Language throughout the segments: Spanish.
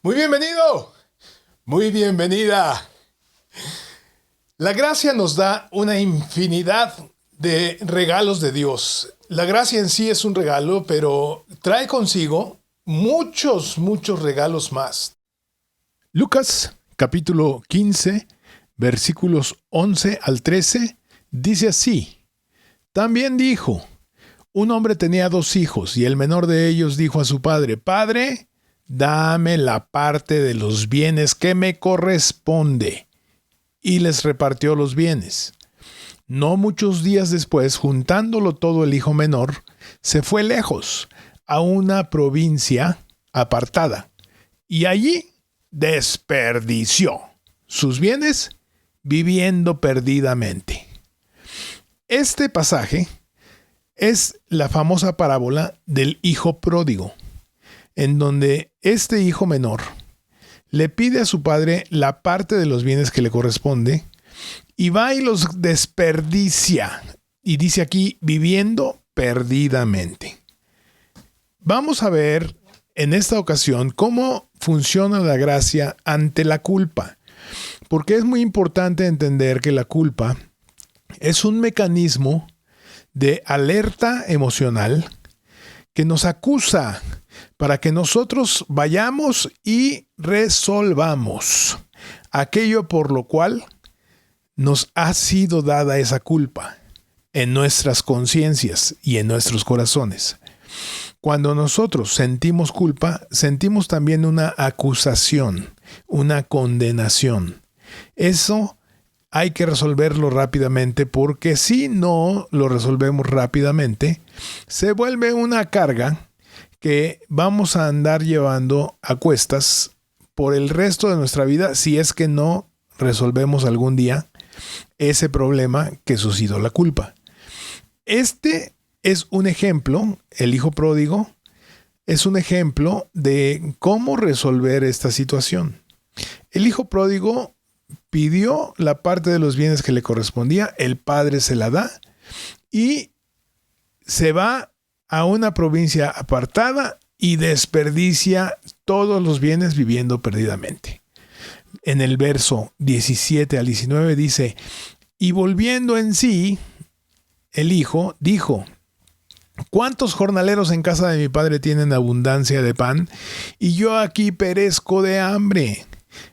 Muy bienvenido, muy bienvenida. La gracia nos da una infinidad de regalos de Dios. La gracia en sí es un regalo, pero trae consigo muchos regalos más. Lucas capítulo 15, versículos 11 al 13, dice así. También dijo, un hombre tenía 2 hijos, y el menor de ellos dijo a su padre, Padre, dame la parte de los bienes que me corresponde. Y les repartió los bienes. No muchos días después, juntándolo todo el hijo menor, se fue lejos, a una provincia apartada, y allí desperdició sus bienes viviendo perdidamente. Este pasaje es la famosa parábola del hijo pródigo, en donde este hijo menor le pide a su padre la parte de los bienes que le corresponde y va y los desperdicia. Y dice aquí, viviendo perdidamente. Vamos a ver en esta ocasión cómo funciona la gracia ante la culpa. Porque es muy importante entender que la culpa es un mecanismo de alerta emocional que nos acusa para que nosotros vayamos y resolvamos aquello por lo cual nos ha sido dada esa culpa en nuestras conciencias y en nuestros corazones. Cuando nosotros sentimos culpa, sentimos también una acusación, una condenación. Eso hay que resolverlo rápidamente, porque si no lo resolvemos rápidamente, se vuelve una carga que vamos a andar llevando a cuestas por el resto de nuestra vida si es que no resolvemos algún día ese problema que suscitó la culpa. Este es un ejemplo, el hijo pródigo es un ejemplo de cómo resolver esta situación. El hijo pródigo pidió la parte de los bienes que le correspondía, el padre se la da y se va a una provincia apartada y desperdicia todos los bienes viviendo perdidamente. En el verso 17 al 19 dice, y volviendo en sí, el hijo dijo, ¿cuántos jornaleros en casa de mi padre tienen abundancia de pan? Y yo aquí perezco de hambre.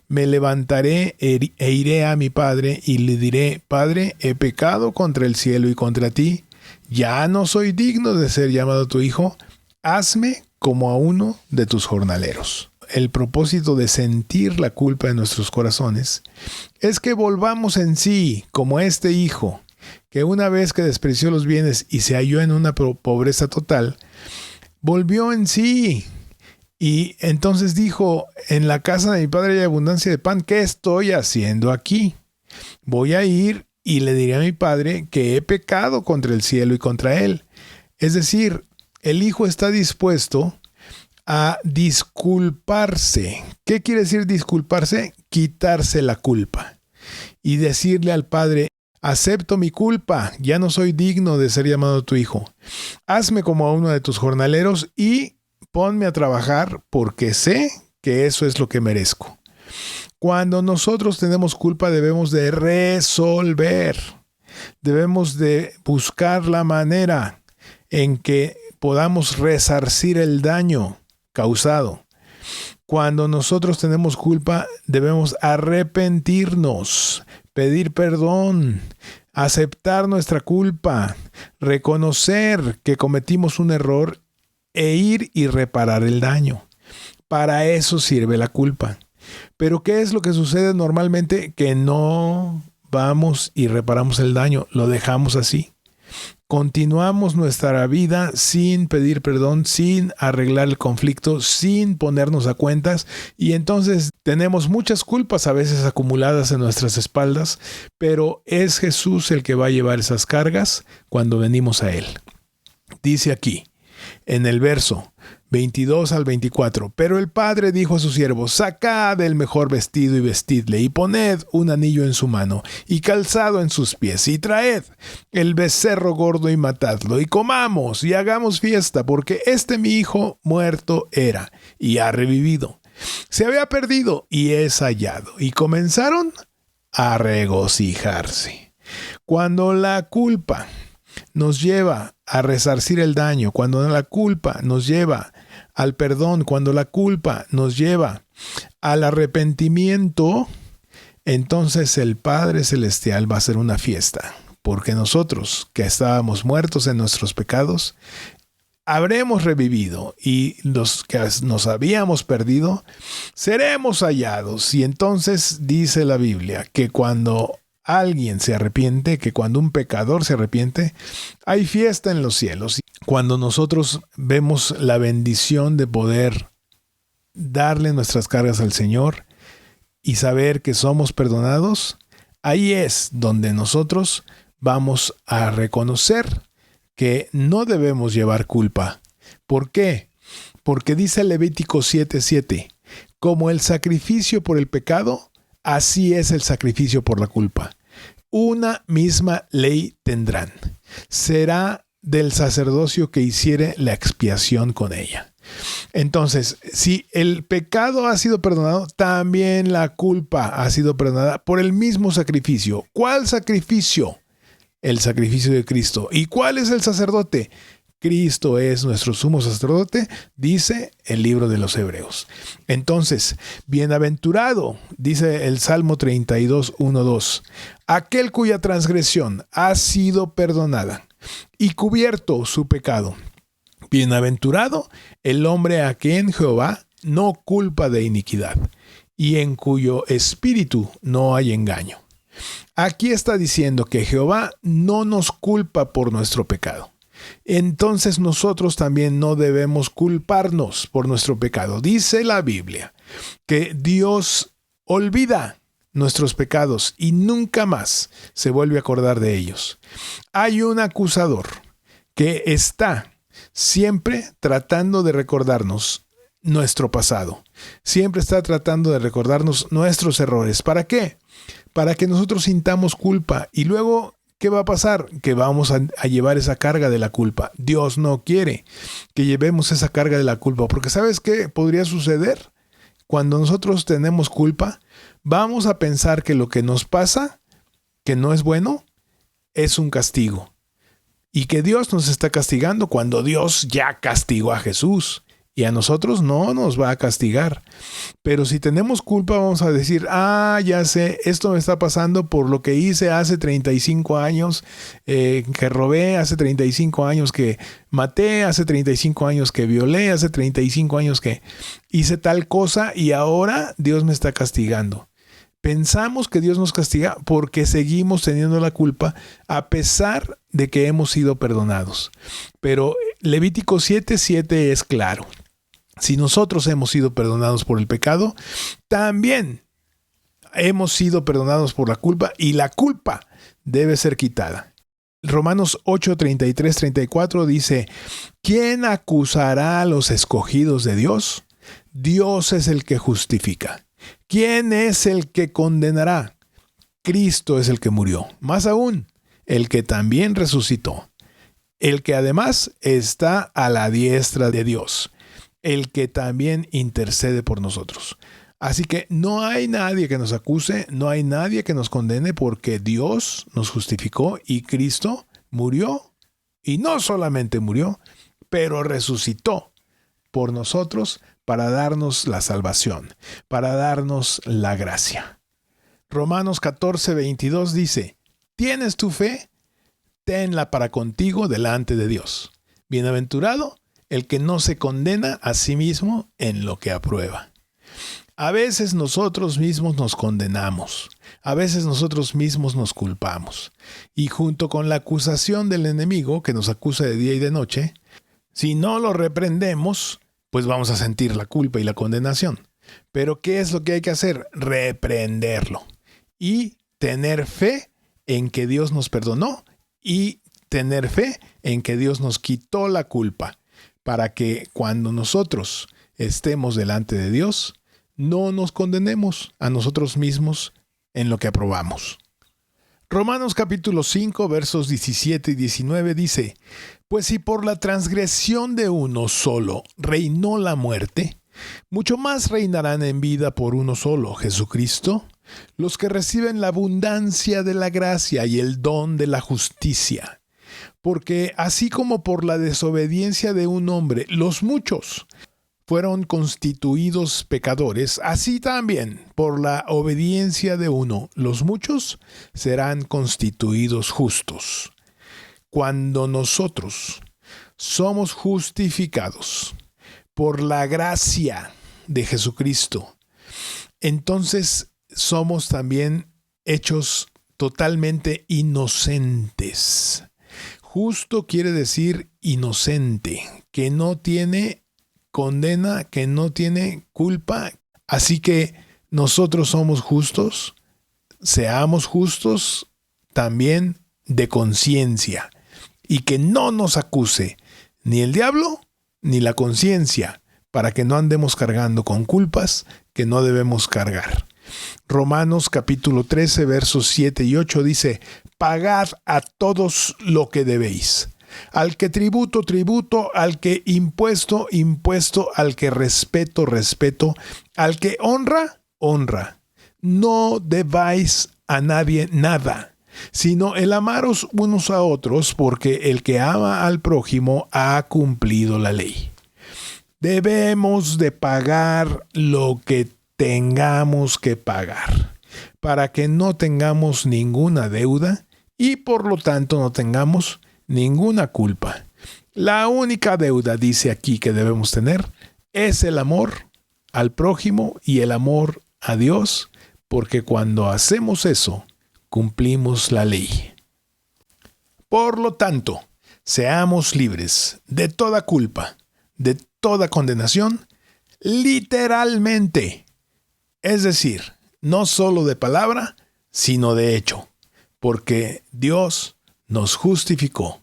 Me levantaré e iré a mi padre y le diré, Padre, he pecado contra el cielo y contra ti. Ya no soy digno de ser llamado tu hijo. Hazme como a uno de tus jornaleros. El propósito de sentir la culpa en nuestros corazones es que volvamos en sí como este hijo, que una vez que despreció los bienes y se halló en una pobreza total, volvió en sí. Y entonces dijo, en la casa de mi padre hay abundancia de pan, ¿qué estoy haciendo aquí? Voy a ir y le diré a mi padre que he pecado contra el cielo y contra él. Es decir, el hijo está dispuesto a disculparse. ¿Qué quiere decir disculparse? Quitarse la culpa. Y decirle al padre, acepto mi culpa, ya no soy digno de ser llamado tu hijo. Hazme como a uno de tus jornaleros y ponme a trabajar porque sé que eso es lo que merezco. Cuando nosotros tenemos culpa debemos de resolver. Debemos de buscar la manera en que podamos resarcir el daño causado. Cuando nosotros tenemos culpa debemos arrepentirnos, pedir perdón, aceptar nuestra culpa, reconocer que cometimos un error e ir y reparar el daño. Para eso sirve la culpa. Pero ¿qué es lo que sucede normalmente? Que no vamos y reparamos el daño, lo dejamos así. Continuamos nuestra vida sin pedir perdón, sin arreglar el conflicto, sin ponernos a cuentas, y entonces tenemos muchas culpas a veces acumuladas en nuestras espaldas, pero es Jesús el que va a llevar esas cargas cuando venimos a Él. Dice aquí, en el verso 22 al 24, pero el padre dijo a sus siervos, sacad el mejor vestido y vestidle, y poned un anillo en su mano, y calzado en sus pies, y traed el becerro gordo y matadlo, y comamos y hagamos fiesta, porque mi hijo muerto era, y ha revivido, Se había perdido y es hallado. Y comenzaron a regocijarse. Cuando la culpa nos lleva a resarcir el daño, cuando la culpa nos lleva al perdón, cuando la culpa nos lleva al arrepentimiento, entonces el Padre Celestial va a hacer una fiesta, porque nosotros que estábamos muertos en nuestros pecados, habremos revivido y los que nos habíamos perdido, seremos hallados. Y entonces dice la Biblia que cuando alguien se arrepiente, que cuando un pecador se arrepiente, hay fiesta en los cielos. Cuando nosotros vemos la bendición de poder darle nuestras cargas al Señor y saber que somos perdonados, ahí es donde nosotros vamos a reconocer que no debemos llevar culpa. ¿Por qué? Porque dice Levítico 7:7, como el sacrificio por el pecado, así es el sacrificio por la culpa. Una misma ley tendrán. Será del sacerdocio que hiciere la expiación con ella. Entonces, si el pecado ha sido perdonado, también la culpa ha sido perdonada por el mismo sacrificio. ¿Cuál sacrificio? El sacrificio de Cristo. ¿Y cuál es el sacerdote? Cristo es nuestro sumo sacerdote, dice el libro de los Hebreos. Entonces, bienaventurado, dice el Salmo 32, 1, 2, aquel cuya transgresión ha sido perdonada y cubierto su pecado. Bienaventurado el hombre a quien Jehová no culpa de iniquidad y en cuyo espíritu no hay engaño. Aquí está diciendo que Jehová no nos culpa por nuestro pecado. Entonces nosotros también no debemos culparnos por nuestro pecado. Dice la Biblia que Dios olvida nuestros pecados y nunca más se vuelve a acordar de ellos. Hay un acusador que está siempre tratando de recordarnos nuestro pasado. Siempre está tratando de recordarnos nuestros errores. ¿Para qué? Para que nosotros sintamos culpa. Y luego, ¿qué va a pasar? Que vamos a llevar esa carga de la culpa. Dios no quiere que llevemos esa carga de la culpa. Porque ¿sabes qué podría suceder? Cuando nosotros tenemos culpa, vamos a pensar que lo que nos pasa, que no es bueno, es un castigo. Y que Dios nos está castigando cuando Dios ya castigó a Jesús. Y a nosotros no nos va a castigar. Pero si tenemos culpa, vamos a decir, ya sé, esto me está pasando por lo que hice hace 35 años, que robé, hace 35 años que maté, hace 35 años que violé, hace 35 años que hice tal cosa y ahora Dios me está castigando. Pensamos que Dios nos castiga porque seguimos teniendo la culpa a pesar de que hemos sido perdonados. Pero Levítico 7:7 es claro. Si nosotros hemos sido perdonados por el pecado, también hemos sido perdonados por la culpa y la culpa debe ser quitada. Romanos 8:33-34 dice, ¿quién acusará a los escogidos de Dios? Dios es el que justifica. ¿Quién es el que condenará? Cristo es el que murió. Más aún, el que también resucitó. El que además está a la diestra de Dios. El que también intercede por nosotros. Así que no hay nadie que nos acuse, no hay nadie que nos condene porque Dios nos justificó y Cristo murió. Y no solamente murió, pero resucitó por nosotros para darnos la salvación, para darnos la gracia. Romanos 14:22 dice, ¿tienes tu fe? Tenla para contigo delante de Dios. Bienaventurado el que no se condena a sí mismo en lo que aprueba. A veces nosotros mismos nos condenamos, a veces nosotros mismos nos culpamos. Y junto con la acusación del enemigo que nos acusa de día y de noche, si no lo reprendemos, pues vamos a sentir la culpa y la condenación. Pero ¿qué es lo que hay que hacer? Reprenderlo y tener fe en que Dios nos perdonó y tener fe en que Dios nos quitó la culpa para que cuando nosotros estemos delante de Dios, no nos condenemos a nosotros mismos en lo que aprobamos. Romanos capítulo 5, versos 17 y 19 dice, pues si por la transgresión de uno solo reinó la muerte, Mucho más reinarán en vida por uno solo, Jesucristo, los que reciben la abundancia de la gracia y el don de la justicia. Porque así como por la desobediencia de un hombre, los muchos fueron constituidos pecadores, así también por la obediencia de uno, los muchos serán constituidos justos. Cuando nosotros somos justificados por la gracia de Jesucristo, entonces somos también hechos totalmente inocentes. Justo quiere decir inocente, que no tiene condena, que no tiene culpa. Así que nosotros somos justos, seamos justos también de conciencia, y que no nos acuse ni el diablo ni la conciencia, para que no andemos cargando con culpas que no debemos cargar. Romanos capítulo 13, versos 7 y 8 dice: pagad a todos lo que debéis. Al que tributo, tributo; al que impuesto, impuesto; al que respeto, respeto; al que honra, honra. No debáis a nadie nada, sino el amaros unos a otros, porque el que ama al prójimo ha cumplido la ley. Debemos de pagar lo que tengamos que pagar, para que no tengamos ninguna deuda y por lo tanto no tengamos ninguna culpa. La única deuda, dice aquí, que debemos tener es el amor al prójimo y el amor a Dios, porque cuando hacemos eso, cumplimos la ley. Por lo tanto, seamos libres de toda culpa, de toda condenación, literalmente. Es decir, no solo de palabra, sino de hecho, porque Dios nos justificó,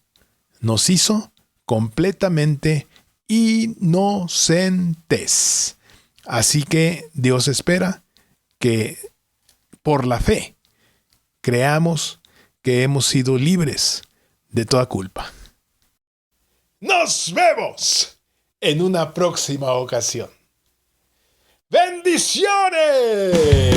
nos hizo completamente inocentes. Así que Dios espera que por la fe creamos que hemos sido libres de toda culpa. Nos vemos en una próxima ocasión. ¡Bendiciones!